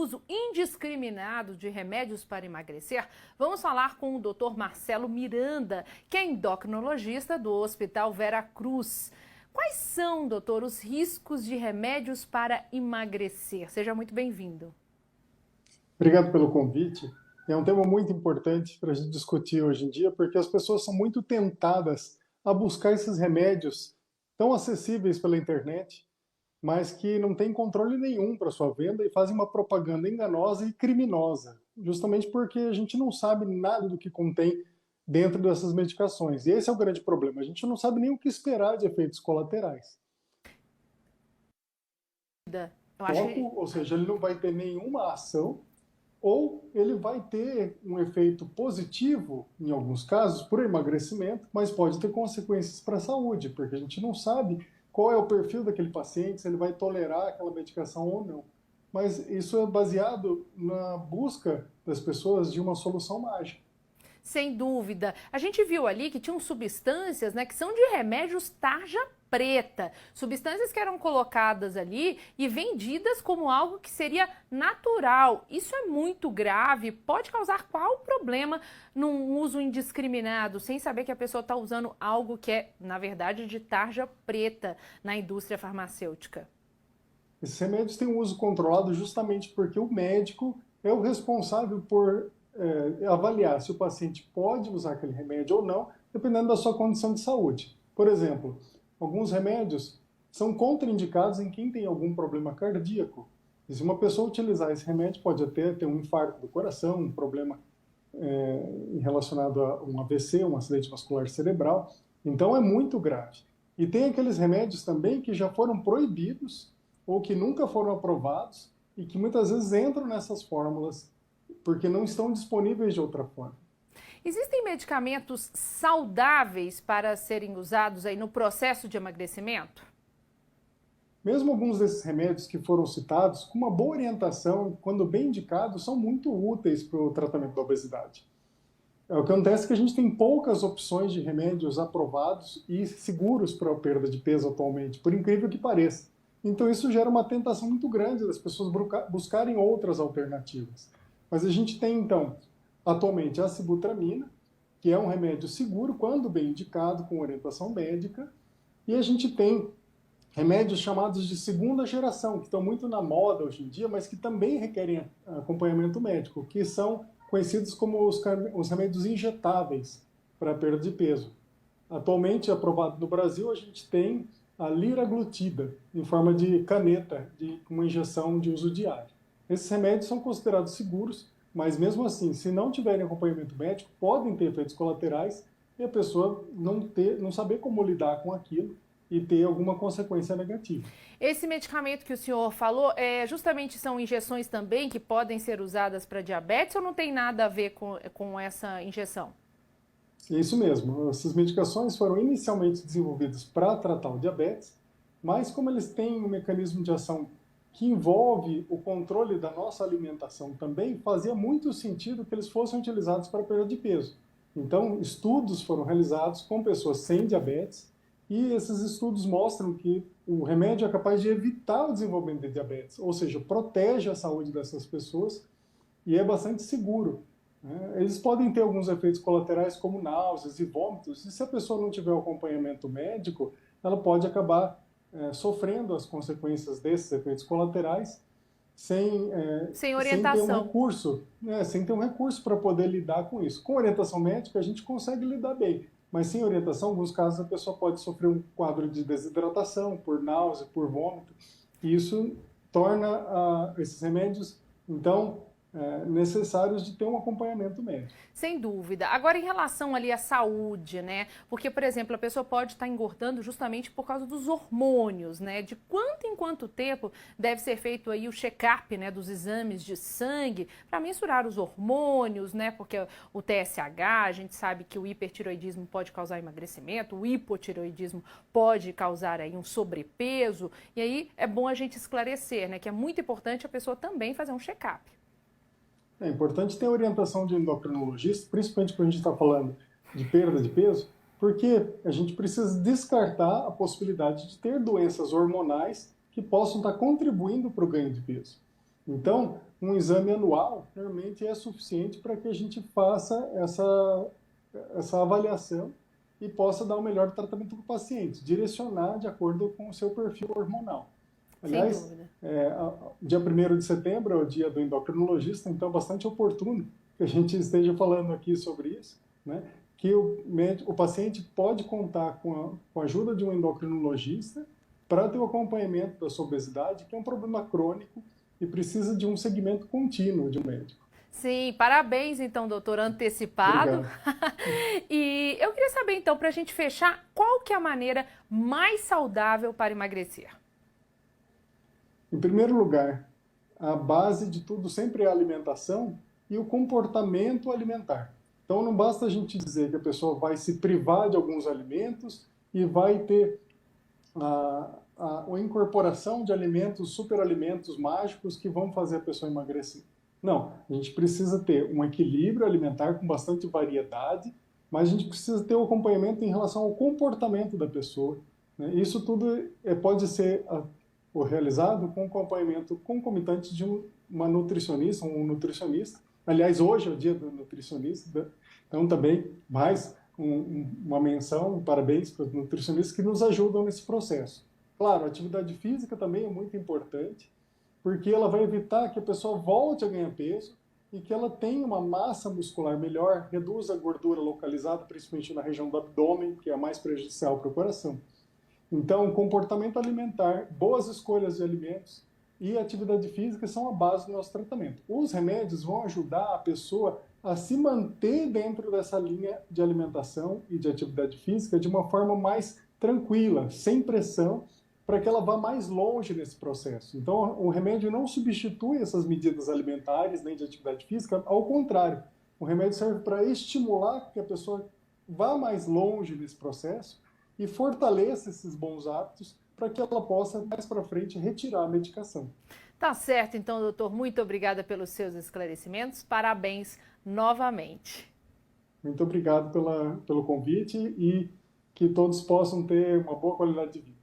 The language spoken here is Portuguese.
uso indiscriminado de remédios para emagrecer, vamos falar com o Dr. Marcelo Miranda, que é endocrinologista do Hospital Vera Cruz. Quais são, doutor, os riscos de remédios para emagrecer? Seja muito bem-vindo. Obrigado pelo convite. É um tema muito importante para a gente discutir hoje em dia, porque as pessoas são muito tentadas a buscar esses remédios tão acessíveis pela internet, mas que não têm controle nenhum para sua venda e fazem uma propaganda enganosa e criminosa, justamente porque a gente não sabe nada do que contém dentro dessas medicações. E esse é o grande problema, a gente não sabe nem o que esperar de efeitos colaterais. Ou seja, ele não vai ter nenhuma ação, ou ele vai ter um efeito positivo, em alguns casos, por emagrecimento, mas pode ter consequências para a saúde, porque a gente não sabe qual é o perfil daquele paciente, se ele vai tolerar aquela medicação ou não. Mas isso é baseado na busca das pessoas de uma solução mágica. Sem dúvida. A gente viu ali que tinham substâncias, né, que são de remédios tarja preta. Substâncias que eram colocadas ali e vendidas como algo que seria natural. Isso é muito grave. Pode causar qual problema num uso indiscriminado, sem saber que a pessoa está usando algo que é, na verdade, de tarja preta na indústria farmacêutica? Esses remédios têm um uso controlado justamente porque o médico é o responsável por avaliar se o paciente pode usar aquele remédio ou não, dependendo da sua condição de saúde. Por exemplo, alguns remédios são contraindicados em quem tem algum problema cardíaco. E se uma pessoa utilizar esse remédio, pode até ter um infarto do coração, um problema relacionado a um AVC, um acidente vascular cerebral. Então é muito grave. E tem aqueles remédios também que já foram proibidos ou que nunca foram aprovados e que muitas vezes entram nessas fórmulas porque não estão disponíveis de outra forma. Existem medicamentos saudáveis para serem usados aí no processo de emagrecimento? Mesmo alguns desses remédios que foram citados, com uma boa orientação, quando bem indicados, são muito úteis para o tratamento da obesidade. O que acontece é que a gente tem poucas opções de remédios aprovados e seguros para a perda de peso atualmente, por incrível que pareça. Então isso gera uma tentação muito grande das pessoas buscarem outras alternativas. Mas a gente tem, então, atualmente a sibutramina, que é um remédio seguro quando bem indicado, com orientação médica, e a gente tem remédios chamados de segunda geração, que estão muito na moda hoje em dia, mas que também requerem acompanhamento médico, que são conhecidos como os remédios injetáveis para a perda de peso. Atualmente, aprovado no Brasil, a gente tem a liraglutida, em forma de caneta, de uma injeção de uso diário. Esses remédios são considerados seguros, mas mesmo assim, se não tiverem acompanhamento médico, podem ter efeitos colaterais e a pessoa não saber como lidar com aquilo e ter alguma consequência negativa. Esse medicamento que o senhor falou, justamente são injeções também que podem ser usadas para diabetes ou não tem nada a ver com essa injeção? É isso mesmo. Essas medicações foram inicialmente desenvolvidas para tratar o diabetes, mas como eles têm um mecanismo de ação que envolve o controle da nossa alimentação também, fazia muito sentido que eles fossem utilizados para perda de peso. Então, estudos foram realizados com pessoas sem diabetes e esses estudos mostram que o remédio é capaz de evitar o desenvolvimento de diabetes, ou seja, protege a saúde dessas pessoas e é bastante seguro. Eles podem ter alguns efeitos colaterais como náuseas e vômitos, e se a pessoa não tiver o acompanhamento médico, ela pode acabar sofrendo as consequências desses efeitos colaterais sem orientação. ter um recurso, sem ter um recurso para poder lidar com isso. Com orientação médica, a gente consegue lidar bem, mas sem orientação, em alguns casos, a pessoa pode sofrer um quadro de desidratação, por náusea, por vômito, e isso torna esses remédios, então, necessários de ter um acompanhamento médico. Sem dúvida. Agora, em relação ali à saúde, né? Porque, por exemplo, a pessoa pode estar engordando justamente por causa dos hormônios, né? De quanto em quanto tempo deve ser feito aí o check-up, né, dos exames de sangue para mensurar os hormônios, né? Porque o TSH, a gente sabe que o hipertiroidismo pode causar emagrecimento, o hipotiroidismo pode causar aí um sobrepeso. E aí é bom a gente esclarecer, né, que é muito importante a pessoa também fazer um check-up. É importante ter orientação de endocrinologista, principalmente quando a gente está falando de perda de peso, porque a gente precisa descartar a possibilidade de ter doenças hormonais que possam estar contribuindo para o ganho de peso. Então, um exame anual normalmente é suficiente para que a gente faça essa avaliação e possa dar o melhor tratamento para o paciente, direcionar de acordo com o seu perfil hormonal. Sem Aliás, dúvida. dia 1º de setembro é o dia do endocrinologista, então é bastante oportuno que a gente esteja falando aqui sobre isso, né? Que o paciente pode contar com a ajuda de um endocrinologista para ter o acompanhamento da sua obesidade, que é um problema crônico e precisa de um segmento contínuo de um médico. Sim, parabéns então, doutor, antecipado. Obrigado. E eu queria saber então, para a gente fechar, qual que é a maneira mais saudável para emagrecer? Em primeiro lugar, a base de tudo sempre é a alimentação e o comportamento alimentar. Então não basta a gente dizer que a pessoa vai se privar de alguns alimentos e vai ter a incorporação de alimentos, superalimentos mágicos que vão fazer a pessoa emagrecer. Não, a gente precisa ter um equilíbrio alimentar com bastante variedade, mas a gente precisa ter o acompanhamento em relação ao comportamento da pessoa, né? Isso tudo pode ser realizado com acompanhamento concomitante de uma nutricionista, um nutricionista. Aliás, hoje é o dia do nutricionista, então também mais uma menção, parabéns para os nutricionistas que nos ajudam nesse processo. Claro, a atividade física também é muito importante, porque ela vai evitar que a pessoa volte a ganhar peso e que ela tenha uma massa muscular melhor, reduza a gordura localizada, principalmente na região do abdômen, que é a mais prejudicial para o coração. Então, comportamento alimentar, boas escolhas de alimentos e atividade física são a base do nosso tratamento. Os remédios vão ajudar a pessoa a se manter dentro dessa linha de alimentação e de atividade física de uma forma mais tranquila, sem pressão, para que ela vá mais longe nesse processo. Então, o remédio não substitui essas medidas alimentares nem de atividade física, ao contrário, o remédio serve para estimular que a pessoa vá mais longe nesse processo e fortaleça esses bons hábitos para que ela possa, mais para frente, retirar a medicação. Tá certo, então, doutor, muito obrigada pelos seus esclarecimentos. Parabéns novamente. Muito obrigado pelo convite e que todos possam ter uma boa qualidade de vida.